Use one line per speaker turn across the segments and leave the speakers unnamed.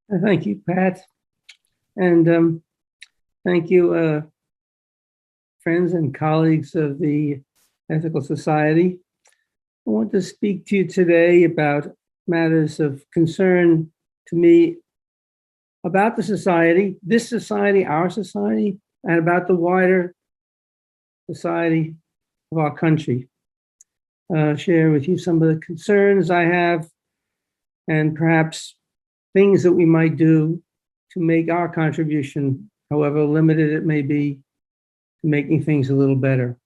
Thank you, Pat. And thank you, friends and colleagues of the Ethical Society. I want to speak to you today about matters of concern to me about the society, this society, our society, and about the wider society of our country. Share with you some of the concerns I have and perhaps things that we might do to make our contribution, however limited it may be, to making things a little better.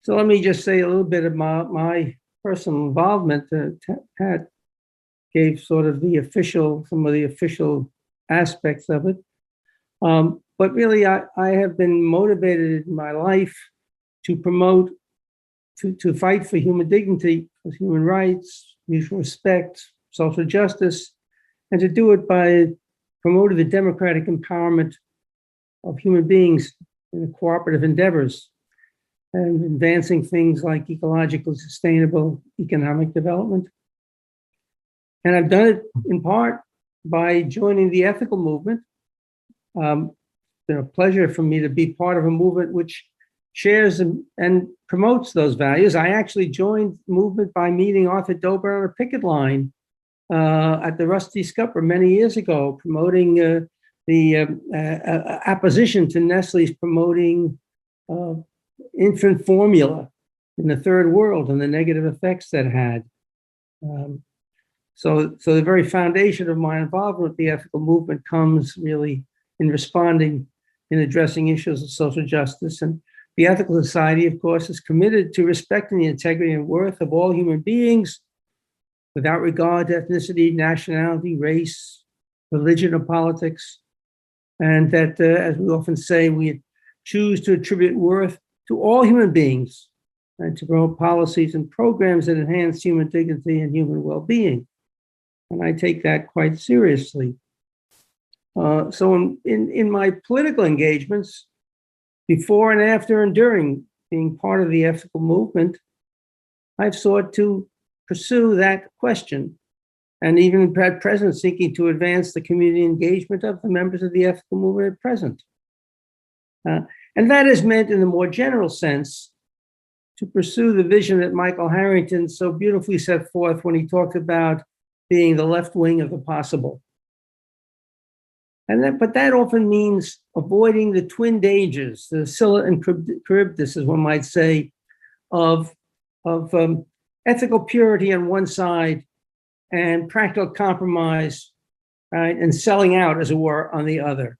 So let me just say a little bit about my personal involvement. Pat gave sort of some of the official aspects of it. But really, I have been motivated in my life to promote, to fight for human dignity, for human rights, mutual respect, social justice, and to do it by promoting the democratic empowerment of human beings in the cooperative endeavors and advancing things like ecological, sustainable economic development. And I've done it in part by joining the ethical movement. It's been a pleasure for me to be part of a movement which shares and promotes those values. I actually joined the movement by meeting Arthur Dober on a picket line at the Rusty Scupper many years ago, promoting the opposition to Nestle's promoting infant formula in the third world and the negative effects that had. So the very foundation of my involvement with the ethical movement comes really in responding, in addressing issues of social justice. And the Ethical Society, of course, is committed to respecting the integrity and worth of all human beings without regard to ethnicity, nationality, race, religion, or politics. And that, as we often say, we choose to attribute worth to all human beings and to promote policies and programs that enhance human dignity and human well-being. And I take that quite seriously. So in my political engagements, before and after and during being part of the ethical movement, I've sought to pursue that question, and even at present seeking to advance the community engagement of the members of the ethical movement at present. And that is meant in the more general sense to pursue the vision that Michael Harrington so beautifully set forth when he talked about being the left wing of the possible. But that often means avoiding the twin dangers, the Scylla and Charybdis, as one might say, of ethical purity on one side and practical compromise, right, and selling out, as it were, on the other.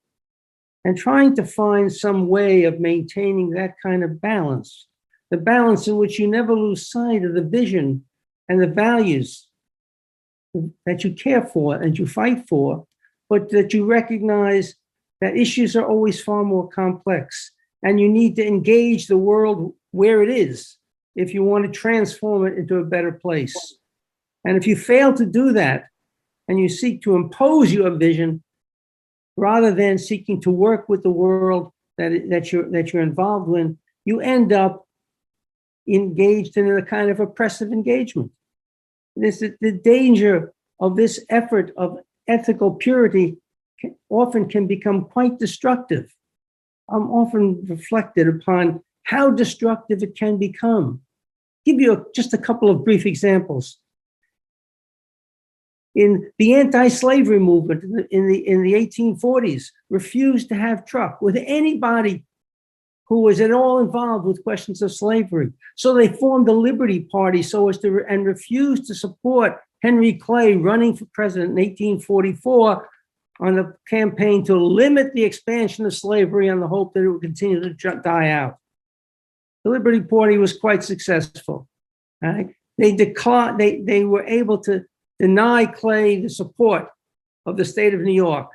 And trying to find some way of maintaining that kind of balance, the balance in which you never lose sight of the vision and the values that you care for and you fight for, but that you recognize that issues are always far more complex and you need to engage the world where it is if you want to transform it into a better place. And if you fail to do that and you seek to impose your vision rather than seeking to work with the world that you're involved in, you end up engaged in a kind of oppressive engagement. The danger of this effort of ethical purity often can become quite destructive. I'm often reflected upon how destructive it can become. Give you just a couple of brief examples. In the anti-slavery movement in the 1840s, refused to have truck with anybody who was at all involved with questions of slavery. So they formed the Liberty Party and refused to support Henry Clay running for president in 1844 on the campaign to limit the expansion of slavery on the hope that it would continue to die out. The Liberty Party was quite successful. Right? They were able to deny Clay the support of the state of New York.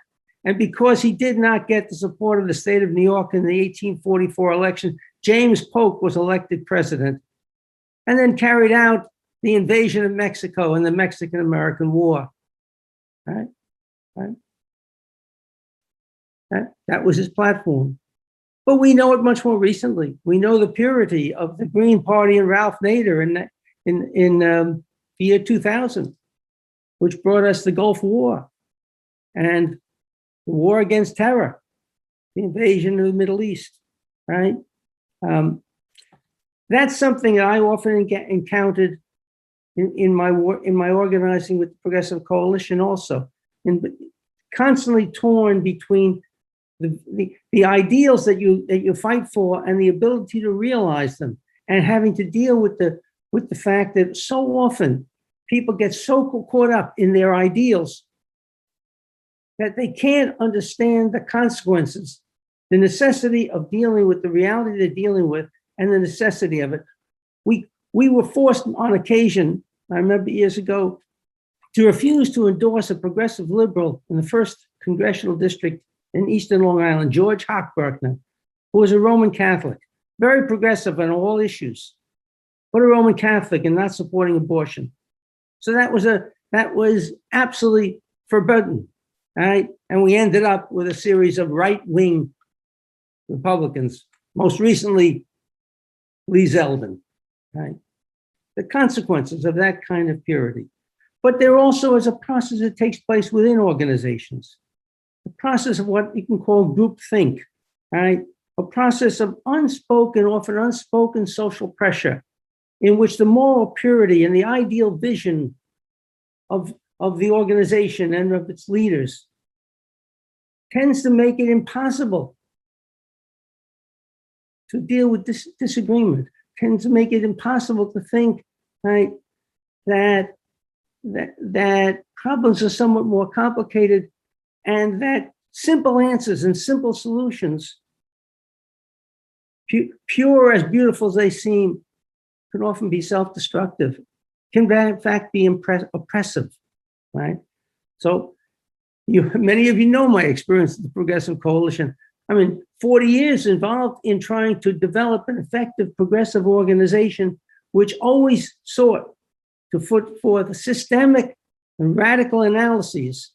And because he did not get the support of the state of New York in the 1844 election, James Polk was elected president and then carried out the invasion of Mexico and the Mexican-American War. Right? That was his platform. But we know it much more recently. We know the purity of the Green Party and Ralph Nader in the year 2000, which brought us the Gulf War. and the war against terror, the invasion of the Middle East, right? That's something that I often encountered in my work, in my organizing with the Progressive Coalition also, and constantly torn between the ideals that you fight for and the ability to realize them, and having to deal with the fact that so often people get so caught up in their ideals that they can't understand the consequences, the necessity of dealing with the reality they're dealing with, and the necessity of it. We were forced on occasion, I remember years ago, to refuse to endorse a progressive liberal in the 1st Congressional District in Eastern Long Island, George Hochbergner, who was a Roman Catholic, very progressive on all issues, but a Roman Catholic and not supporting abortion. So that was absolutely forbidden, right? And we ended up with a series of right-wing Republicans, most recently Lee Zeldin, right? The consequences of that kind of purity. But there also is a process that takes place within organizations, the process of what you can call groupthink, right? A process of unspoken, often unspoken social pressure, in which the moral purity and the ideal vision of the organization and of its leaders tends to make it impossible to deal with this disagreement, tends to make it impossible to think, right, that problems are somewhat more complicated, and that simple answers and simple solutions, pure as beautiful as they seem, can often be self-destructive, can in fact be oppressive, right? So many of you know my experience with the Progressive Coalition. I mean, 40 years involved in trying to develop an effective progressive organization, which always sought to put forth systemic and radical analyses,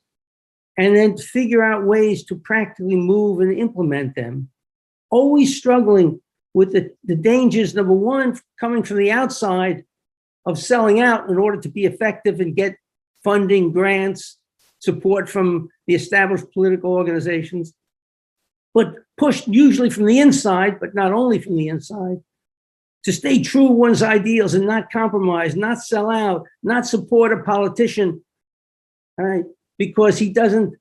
and then figure out ways to practically move and implement them, always struggling with the dangers, number one, coming from the outside of selling out in order to be effective and get funding, grants, support from the established political organizations, but pushed usually from the inside, but not only from the inside, to stay true to one's ideals and not compromise, not sell out, not support a politician, right, because he doesn't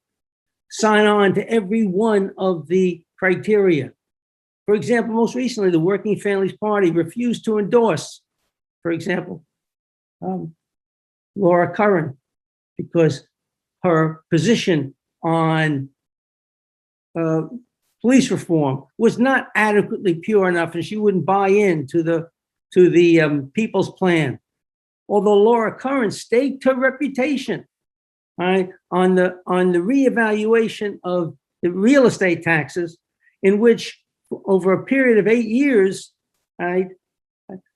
sign on to every one of the criteria. For example, most recently, the Working Families Party refused to endorse, for example, Laura Curran, because her position on police reform was not adequately pure enough, and she wouldn't buy into the People's Plan. Although Laura Curran staked her reputation, right, on the reevaluation of the real estate taxes, in which over a period of 8 years, right,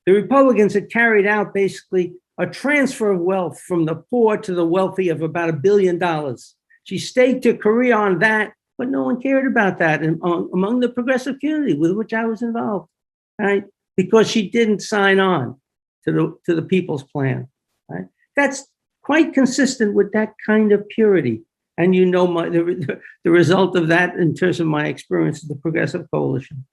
the Republicans had carried out basically a transfer of wealth from the poor to the wealthy of about $1 billion. She staked her career on that, but no one cared about that among the progressive community with which I was involved, right? Because she didn't sign on to the People's Plan, right? That's quite consistent with that kind of purity. And you know the result of that in terms of my experience with the Progressive Coalition.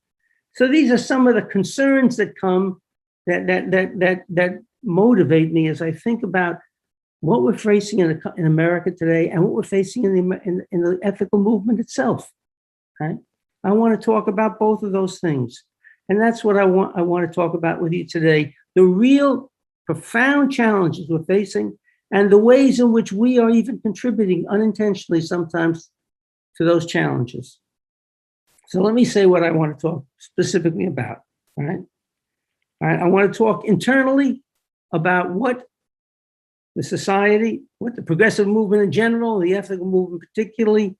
So these are some of the concerns that come that motivate me as I think about what we're facing in America today and what we're facing in the ethical movement itself. Right? I want to talk about both of those things, and that's what I want to talk about with you today: the real profound challenges we're facing, and the ways in which we are even contributing unintentionally sometimes to those challenges. So let me say what I want to talk specifically about. All right. All right. I want to talk internally about what the society, what the progressive movement in general, the ethical movement particularly,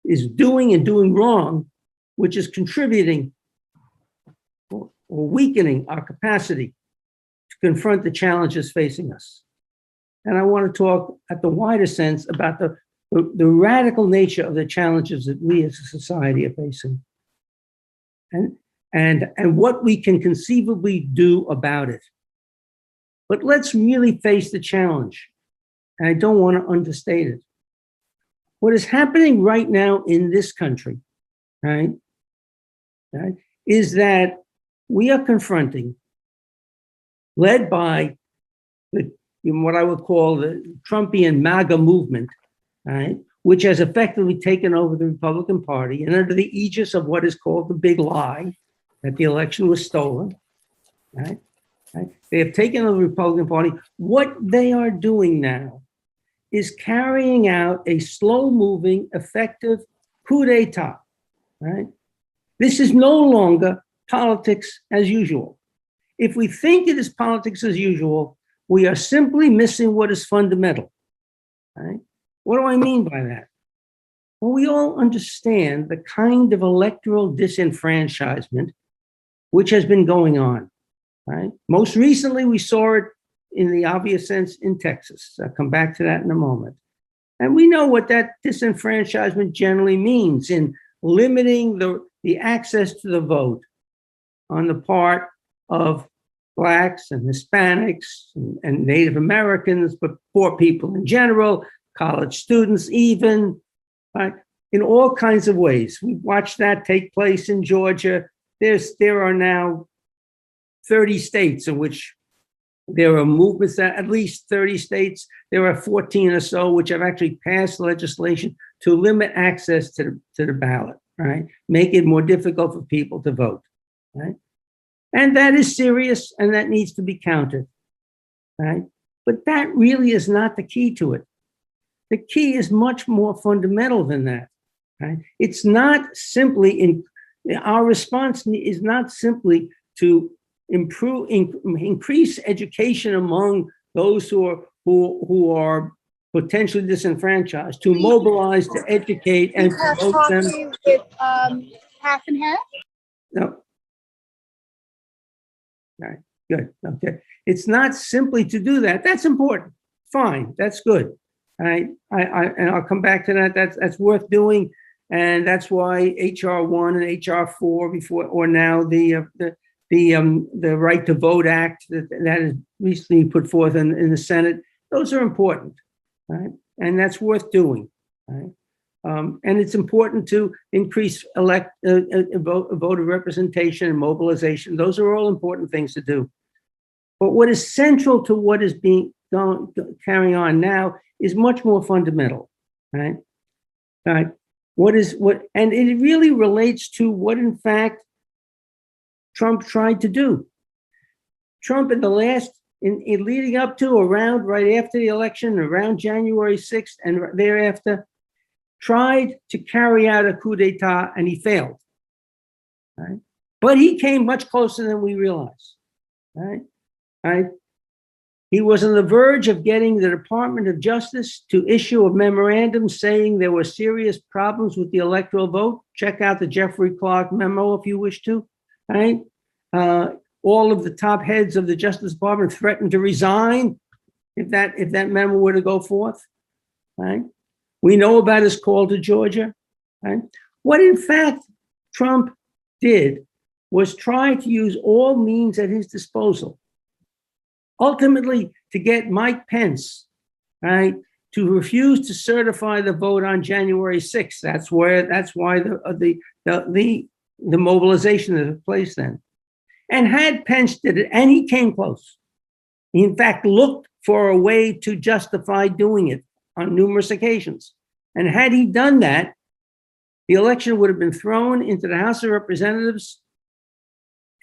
is doing and doing wrong, which is contributing or weakening our capacity to confront the challenges facing us. And I want to talk at the wider sense about the radical nature of the challenges that we as a society are facing, and what we can conceivably do about it. But let's really face the challenge, and I don't want to understate it. what is happening right now in this country, right, is that we are confronting, led by what I would call the Trumpian MAGA movement, right, which has effectively taken over the Republican Party and under the aegis of what is called the big lie, that the election was stolen, right? They have taken over the Republican Party. What they are doing now is carrying out a slow-moving, effective coup d'etat, right? This is no longer politics as usual. If we think it is politics as usual, we are simply missing what is fundamental, right? What do I mean by that? Well, we all understand the kind of electoral disenfranchisement which has been going on, right? Most recently, we saw it in the obvious sense in Texas. I'll come back to that in a moment. And we know what that disenfranchisement generally means in limiting the access to the vote on the part of Blacks and Hispanics and Native Americans, but poor people in general, college students even, right? In all kinds of ways. We've watched that take place in Georgia. There are now 30 states in which there are movements, at least 30 states. There are 14 or so which have actually passed legislation to limit access to the ballot, right? Make it more difficult for people to vote, right? And that is serious and that needs to be countered, right? But that really is not the key to it. The key is much more fundamental than that, right? It's not simply our response is not simply to increase education among those who are potentially disenfranchised, to mobilize, to educate, and promote them.
With half and half?
No. All right, good, okay. It's not simply to do that. That's important. Fine, that's good. All right, and I'll come back to that. That's worth doing. And that's why HR 1 and HR 4 before, or now the Right to Vote Act that is recently put forth in the Senate. Those are important, right? And that's worth doing, right? And it's important to increase voter representation and mobilization. Those are all important things to do. But what is central to what is carrying on now is much more fundamental, right? Right. And it really relates to what, in fact, Trump tried to do. Trump in leading up to, around, right after the election, around January 6th and thereafter, tried to carry out a coup d'etat and he failed, right? But he came much closer than we realized, right? Right? He was on the verge of getting the Department of Justice to issue a memorandum saying there were serious problems with the electoral vote. Check out the Jeffrey Clark memo if you wish to, right? All of the top heads of the Justice Department threatened to resign if that memo were to go forth, right? We know about his call to Georgia, right? What in fact Trump did was try to use all means at his disposal, ultimately to get Mike Pence, right, to refuse to certify the vote on January 6th. That's why the mobilization took place then. And had Pence did it, and he came close. He in fact looked for a way to justify doing it on numerous occasions. And had he done that, the election would have been thrown into the House of Representatives,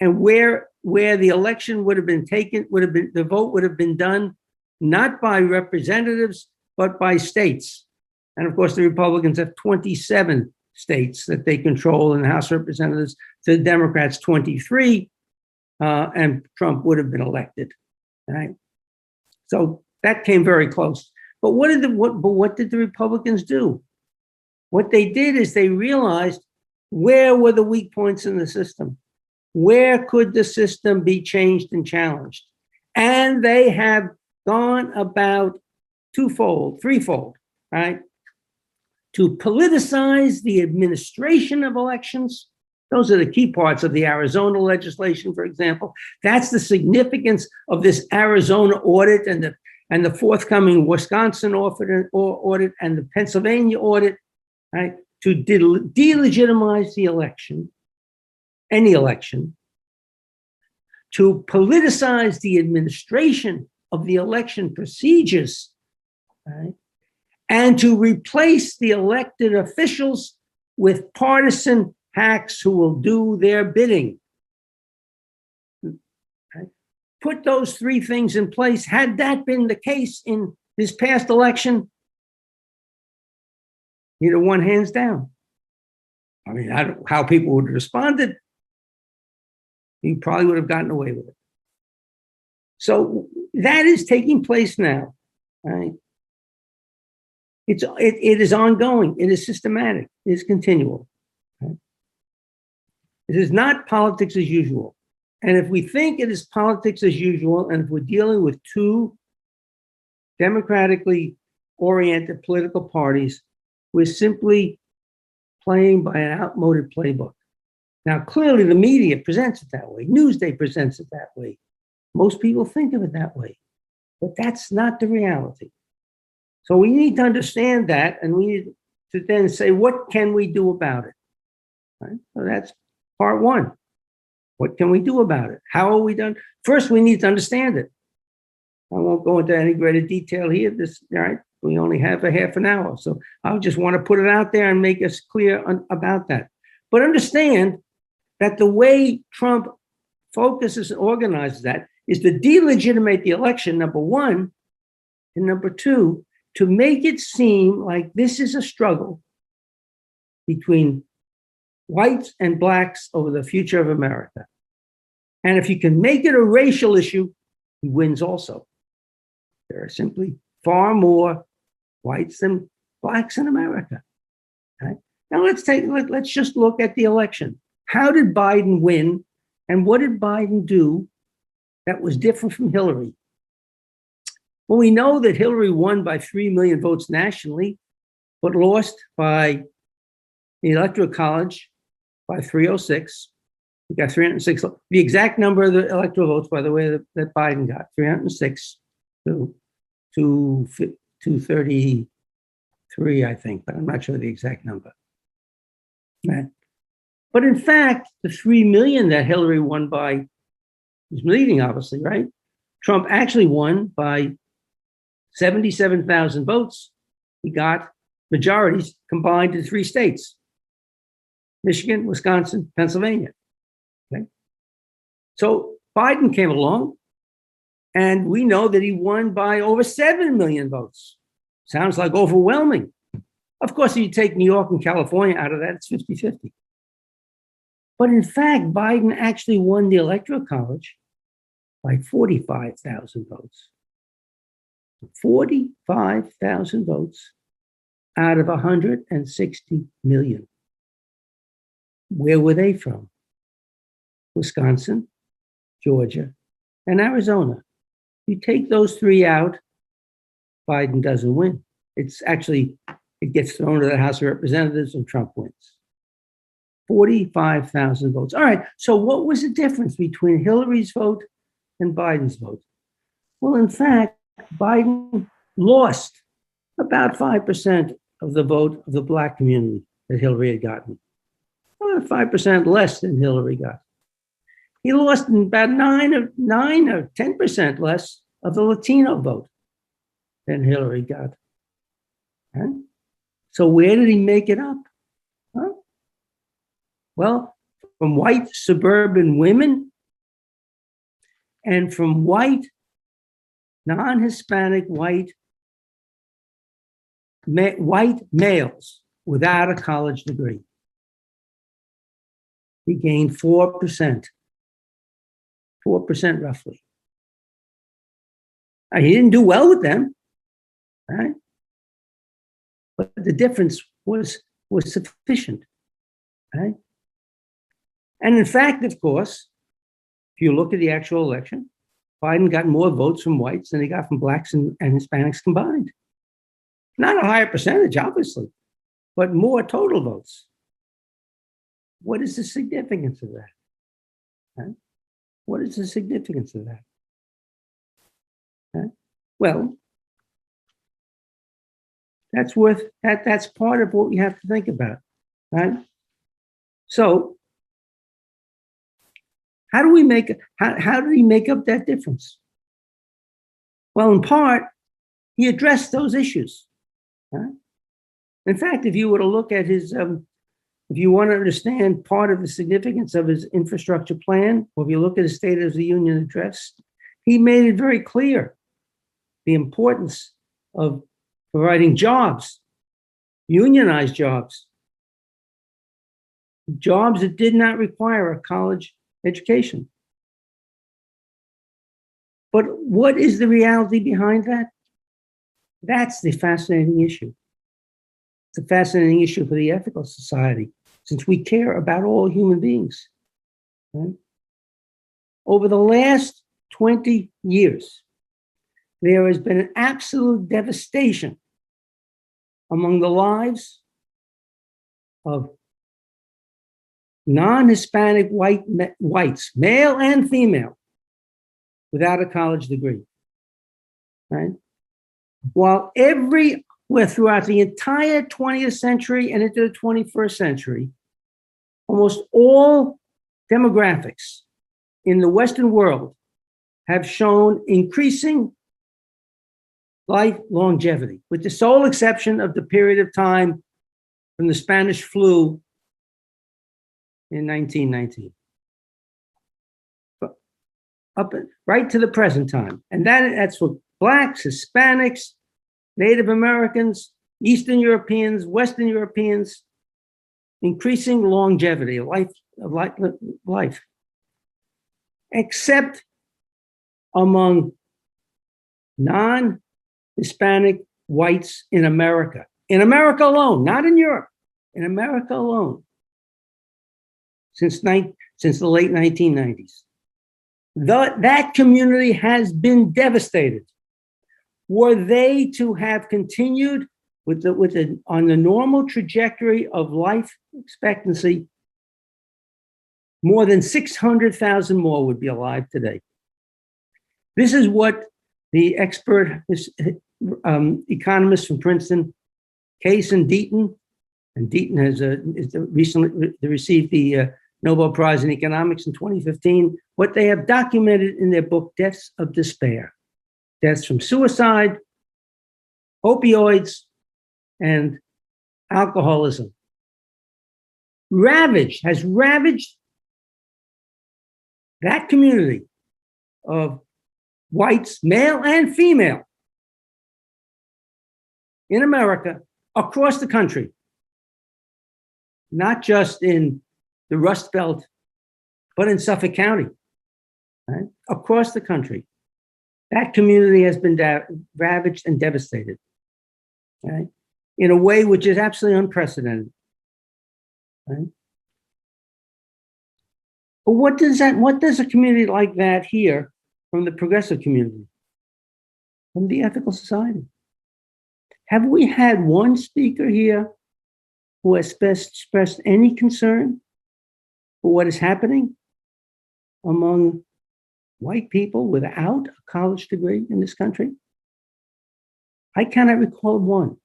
and where the election would have been taken, the vote would have been done not by representatives, but by states. And of course, the Republicans have 27 states that they control in the House of Representatives, to the Democrats 23, and Trump would have been elected, right? So that came very close. But what did the Republicans do? What they did is they realized where were the weak points in the system? Where could the system be changed and challenged? And they have gone about threefold, right? To politicize the administration of elections. Those are the key parts of the Arizona legislation, for example. That's the significance of this Arizona audit and and the forthcoming Wisconsin audit and the Pennsylvania audit, right, to delegitimize the election, any election, to politicize the administration of the election procedures, right, and to replace the elected officials with partisan hacks who will do their bidding. Right? Put those three things in place. Had that been the case in this past election, he'd have won hands down. I mean, I don't know how people would have responded. He probably would have gotten away with it. So that is taking place now, right? It is ongoing. It is systematic. It is continual. Right? It is not politics as usual. And if we think it is politics as usual, and if we're dealing with two democratically oriented political parties, we're simply playing by an outmoded playbook. Now, clearly the media presents it that way. Newsday presents it that way. Most people think of it that way, but that's not the reality. So we need to understand that, and we need to then say, what can we do about it? Right? So that's part one. What can we do about it? How are we done? First, we need to understand it. I won't go into any greater detail here. Right? We only have a half an hour, so I just want to put it out there and make us clear about that. But understand that the way Trump focuses and organizes that is to delegitimate the election, number one, and number two, to make it seem like this is a struggle between whites and blacks over the future of America. And if you can make it a racial issue, he wins also. There are simply far more whites than blacks in America. Okay? Now let's just look at the election. How did Biden win, and what did Biden do that was different from Hillary? Well, we know that Hillary won by 3 million votes nationally, but lost by the Electoral College by 306. He got 306. The exact number of the electoral votes, by the way, that Biden got, 306 to 233, I think, but I'm not sure the exact number. Right. But in fact, the 3 million that Hillary won by was leading, obviously, right? Trump actually won by 77,000 votes. He got majorities combined in 3 states: Michigan, Wisconsin, Pennsylvania. Okay. So Biden came along, and we know that he won by over 7 million votes. Sounds like overwhelming. Of course, if you take New York and California out of that, it's 50-50. But in fact, Biden actually won the Electoral College by 45,000 votes. 45,000 votes out of 160 million. Where were they from? Wisconsin, Georgia, and Arizona. You take those 3 out, Biden doesn't win. It's actually, it gets thrown to the House of Representatives and Trump wins. 45,000 votes. All right, so what was the difference between Hillary's vote and Biden's vote? Well, in fact, Biden lost about 5% of the vote of the Black community that Hillary had gotten. 5% less than Hillary got. He lost about 9 or 10% less of the Latino vote than Hillary got. Right? So where did he make it up? Huh? Well, from white suburban women and from white, non-Hispanic white males without a college degree. He gained 4%. 4% roughly. He didn't do well with them, right? But the difference was sufficient, right? And in fact, of course, if you look at the actual election, Biden got more votes from whites than he got from blacks and Hispanics combined. Not a higher percentage, obviously, but more total votes. What is the significance of that? Right? What is the significance of that? Right? Well, That's part of what we have to think about, right? So how do he make up that difference? Well, in part, he addressed those issues. Right? In fact, if you were to look at his, if you want to understand part of the significance of his infrastructure plan, or if you look at his State of the Union address, he made it very clear the importance of providing jobs, unionized jobs, jobs that did not require a college education. But what is the reality behind that? That's the fascinating issue. It's a fascinating issue for the ethical society, since we care about all human beings. Right? Over the last 20 years, there has been an absolute devastation among the lives of non-Hispanic whites, male and female, without a college degree. Right? While throughout the entire 20th century and into the 21st century, almost all demographics in the Western world have shown increasing life longevity, with the sole exception of the period of time from the Spanish flu in 1919. Up right to the present time. And that's for Blacks, Hispanics, Native Americans, Eastern Europeans, Western Europeans, increasing longevity of life, except among non-Hispanic whites in America alone, not in Europe, in America alone, since the late 1990s. That community has been devastated. Were they to have continued on the normal trajectory of life expectancy, more than 600,000 more would be alive today. This is what the expert economists from Princeton, Case and Deaton has recently received the Nobel Prize in Economics in 2015, what they have documented in their book, Deaths of Despair. Deaths from suicide, opioids, and alcoholism. Has ravaged that community of whites, male and female, in America, across the country, not just in the Rust Belt, but in Suffolk County, right? Across the country. That community has been ravaged and devastated, right? In a way which is absolutely unprecedented, right? But what does a community like that hear from the progressive community, from the ethical society? Have we had one speaker here who has expressed any concern for what is happening among white people without a college degree in this country? I cannot recall one.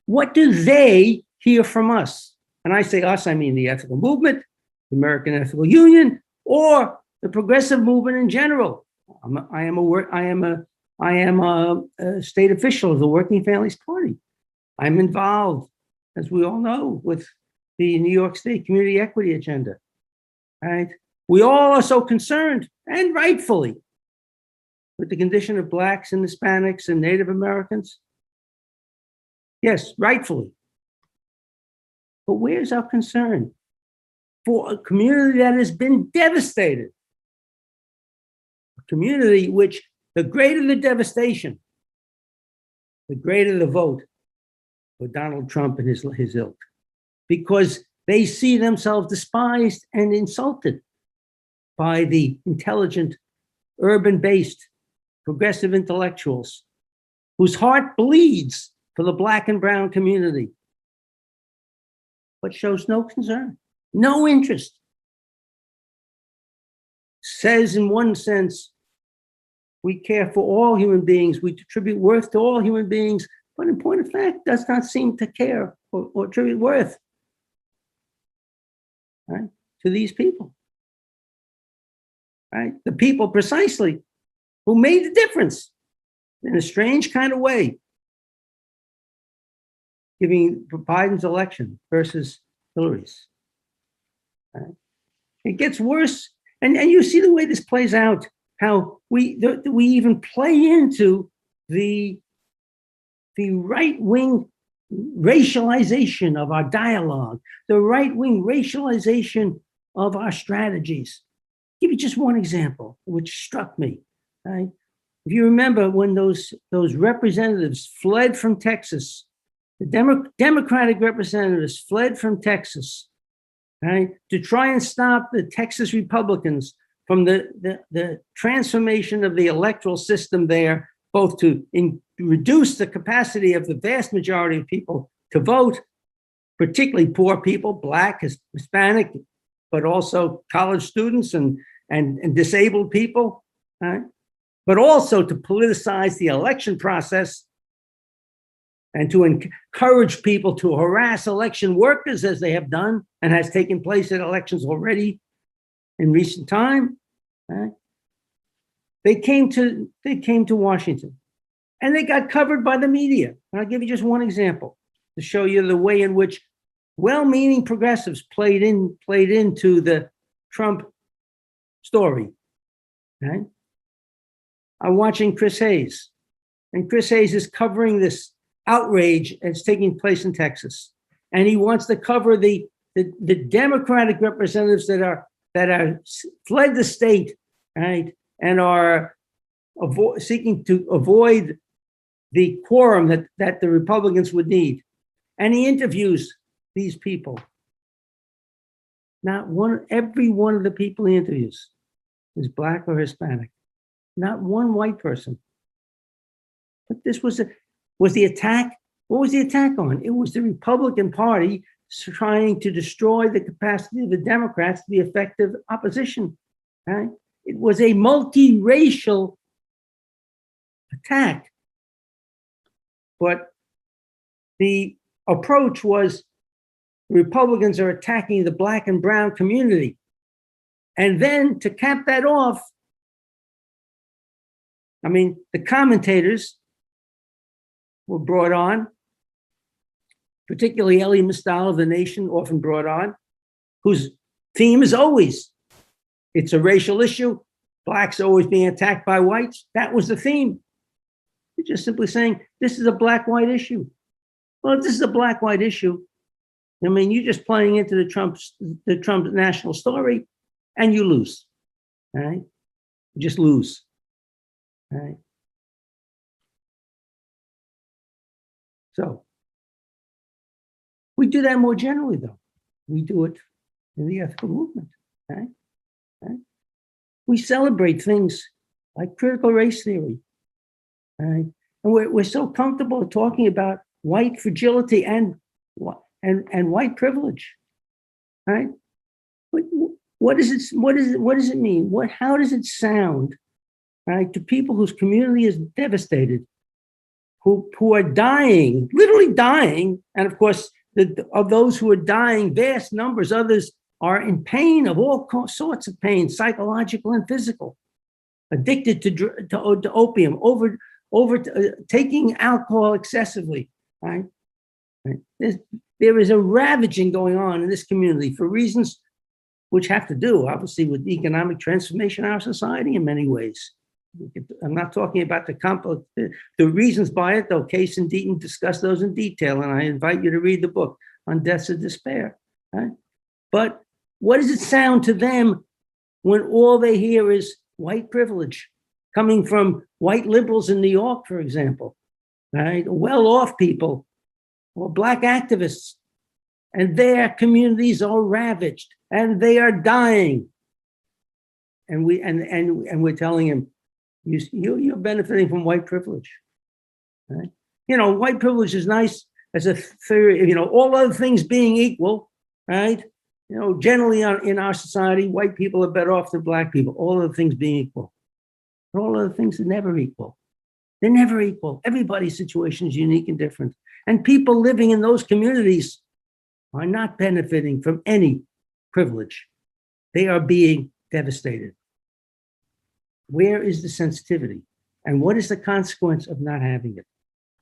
What do they hear from us? And I say us, I mean the ethical movement, the American Ethical Union, or the progressive movement in general. I am a state official of the Working Families Party. I'm involved, as we all know, with the New York State Community Equity Agenda. Right? We all are so concerned, and rightfully, with the condition of Blacks and Hispanics and Native Americans. Yes, rightfully. But where's our concern for a community that has been devastated? A community which, the greater the devastation, the greater the vote for Donald Trump and his ilk, because they see themselves despised and insulted by the intelligent, urban-based, progressive intellectuals whose heart bleeds for the Black and brown community, but shows no concern, no interest. Says in one sense, we care for all human beings, we attribute worth to all human beings, but in point of fact, does not seem to care or attribute worth, right, to these people, right? The people precisely who made the difference in a strange kind of way, giving Biden's election versus Hillary's. Right? It gets worse, and you see the way this plays out. How we even play into the right-wing racialization of our dialogue, the right-wing racialization of our strategies. I'll give you just one example, which struck me. Right? If you remember when those representatives fled from Texas, the Democratic representatives fled from Texas, right, to try and stop the Texas Republicans from the transformation of the electoral system there, both to reduce the capacity of the vast majority of people to vote, particularly poor people, Black, Hispanic, but also college students and disabled people, right? But also to politicize the election process and to encourage people to harass election workers, as they have done and has taken place at elections already in recent time. Right? They came to Washington, and they got covered by the media. And I'll give you just one example to show you the way in which well-meaning progressives played into the Trump story. Right? I'm watching Chris Hayes, and Chris Hayes is covering this outrage that's taking place in Texas, and he wants to cover the Democratic representatives that are fled the state, right, and are seeking to avoid the quorum that the Republicans would need, and he interviews these people. Every one of the people he interviews is Black or Hispanic. Not one white person. But this was the attack. What was the attack on? It was the Republican Party trying to destroy the capacity of the Democrats to be effective opposition. Right? It was a multiracial attack. But the approach was Republicans are attacking the Black and brown community. And then to cap that off, I mean, the commentators were brought on, particularly Elie Mystal of The Nation, often brought on, whose theme is always, it's a racial issue, Blacks always being attacked by whites. That was the theme. They're just simply saying, this is a Black-white issue. Well, if this is a Black-white issue, I mean, you're just playing into the Trump national story, and you lose, right? You just lose. Right. So we do that more generally, though. We do it in the ethical movement. Right? Right? We celebrate things like critical race theory. Right? And we're so comfortable talking about white fragility and white privilege. Right? But what does it mean? How does it sound? Right, to people whose community is devastated, who are dying, literally dying, and of course, of those who are dying, vast numbers, others are in pain of all sorts of pain, psychological and physical, addicted to opium, over taking alcohol excessively. Right, there is a ravaging going on in this community for reasons which have to do, obviously, with the economic transformation of our society in many ways. I'm not talking about the reasons by it, though Case and Deaton discuss those in detail, and I invite you to read the book on Deaths of Despair. Right? But what does it sound to them when all they hear is white privilege coming from white liberals in New York, for example, right? Well-off people or Black activists, and their communities are ravaged and they are dying, and we're telling them, you're benefiting from white privilege. Right? You know, white privilege is nice as a theory, you know, all other things being equal, right? You know, generally in our society, white people are better off than Black people, all other things being equal. But all other things are never equal. They're never equal. Everybody's situation is unique and different. And people living in those communities are not benefiting from any privilege. They are being devastated. Where is the sensitivity? And what is the consequence of not having it?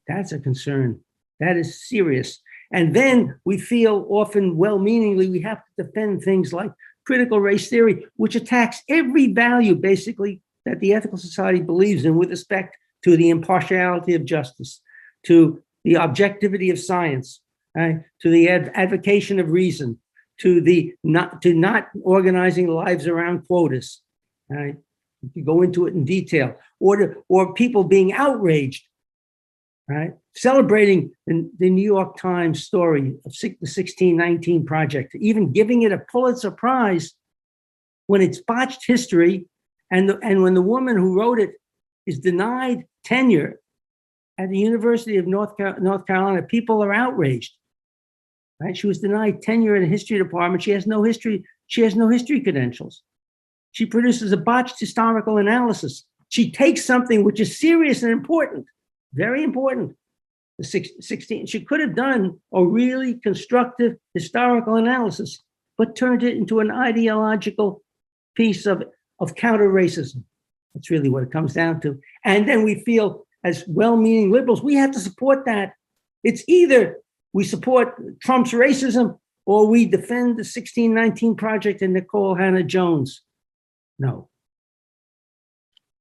That's a concern. That is serious. And then we feel often well-meaningly we have to defend things like critical race theory, which attacks every value basically that the ethical society believes in with respect to the impartiality of justice, to the objectivity of science, to the advocation of reason, to not organizing lives around quotas. Right? You can go into it in detail, or people being outraged, right? Celebrating the New York Times story of the 1619 Project, even giving it a Pulitzer Prize when it's botched history, and when the woman who wrote it is denied tenure at the University of North Carolina, people are outraged. Right? She was denied tenure in the history department. She has no history. She has no history credentials. She produces a botched historical analysis. She takes something which is serious and important, very important. The 16, she could have done a really constructive historical analysis, but turned it into an ideological piece of counter racism. That's really what it comes down to. And then we feel, as well-meaning liberals, we have to support that. It's either we support Trump's racism or we defend the 1619 Project and Nicole Hannah-Jones. No.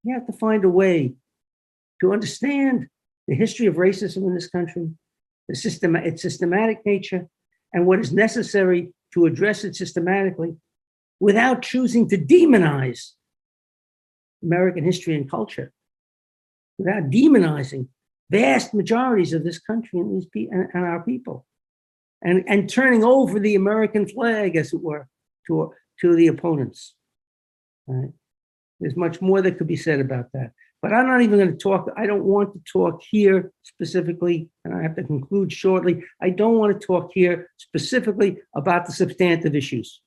You have to find a way to understand the history of racism in this country, its systematic nature, and what is necessary to address it systematically without choosing to demonize American history and culture, without demonizing vast majorities of this country and and our people, and turning over the American flag, as it were, to the opponents. Right? There's much more that could be said about that. But I'm not even going to talk. I don't want to talk here specifically, and I have to conclude shortly. I don't want to talk here specifically about the substantive issues.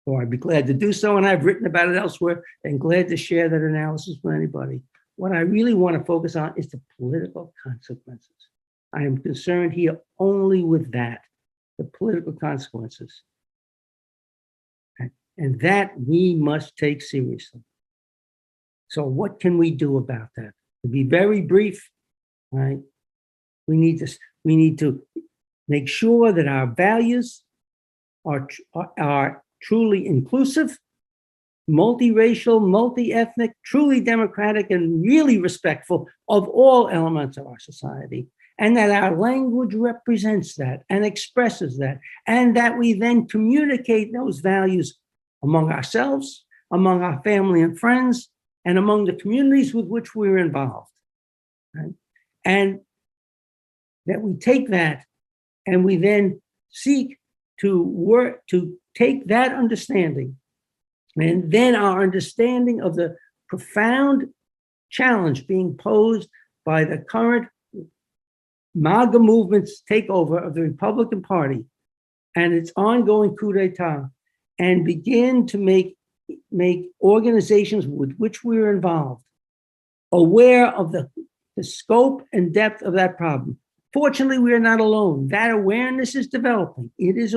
Or I'd be glad to do so, and I've written about it elsewhere, and glad to share that analysis with anybody. What I really want to focus on is the political consequences. I am concerned here only with that, the political consequences. And that we must take seriously. So what can we do about that? To be very brief, right? We need to make sure that our values are truly inclusive, multiracial, multi-ethnic, truly democratic, and really respectful of all elements of our society. And that our language represents that and expresses that. And that we then communicate those values among ourselves, among our family and friends, and among the communities with which we're involved. Right? And that we take that and we then seek to work to take that understanding, and then our understanding of the profound challenge being posed by the current MAGA movement's takeover of the Republican Party and its ongoing coup d'etat, and begin to make organizations with which we're involved aware of the scope and depth of that problem. Fortunately, we are not alone. That awareness is developing. It is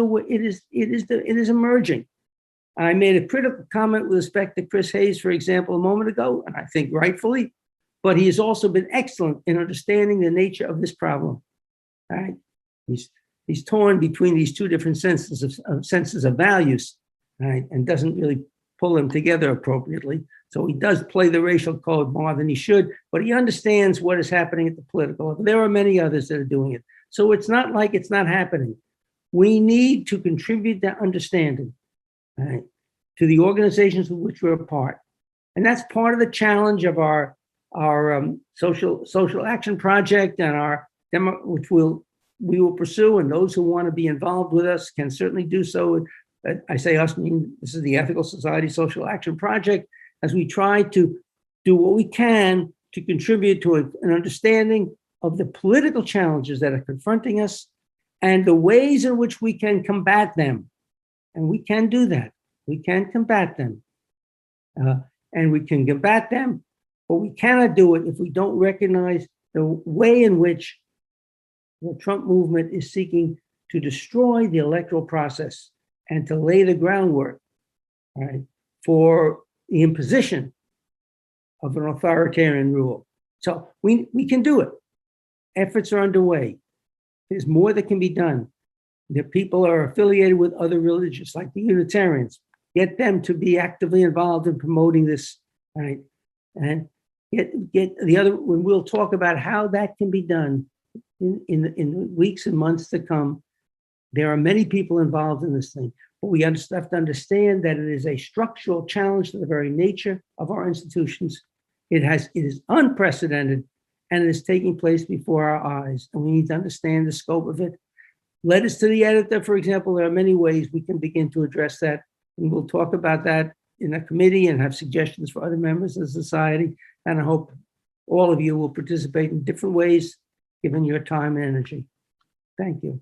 emerging. I made a critical comment with respect to Chris Hayes, for example, a moment ago, and I think rightfully, but he has also been excellent in understanding the nature of this problem. Right? He's torn between these two different senses of values, right, and doesn't really pull them together appropriately. So he does play the racial code more than he should, but he understands what is happening at the political level. There are many others that are doing it. So it's not like it's not happening. We need to contribute that understanding, right, to the organizations with which we're a part. And that's part of the challenge of our social action project and our demo, which we will pursue, and those who want to be involved with us can certainly do so. I say us, I mean, this is the Ethical Society Social Action Project, as we try to do what we can to contribute to an understanding of the political challenges that are confronting us and the ways in which we can combat them. And we can do that. We can combat them. And we can combat them, but we cannot do it if we don't recognize the way in which the Trump movement is seeking to destroy the electoral process and to lay the groundwork, right, for the imposition of an authoritarian rule. So we can do it. Efforts are underway. There's more that can be done. The people are affiliated with other religions, like the Unitarians. Get them to be actively involved in promoting this, right? And get the other, when we'll talk about how that can be done in the weeks and months to come. There are many people involved in this thing, but we have to understand that it is a structural challenge to the very nature of our institutions. It is unprecedented, and it is taking place before our eyes, and we need to understand the scope of it. Letters to the editor, for example, there are many ways we can begin to address that, and we'll talk about that in a committee and have suggestions for other members of society, and I hope all of you will participate in different ways, given your time and energy. Thank you.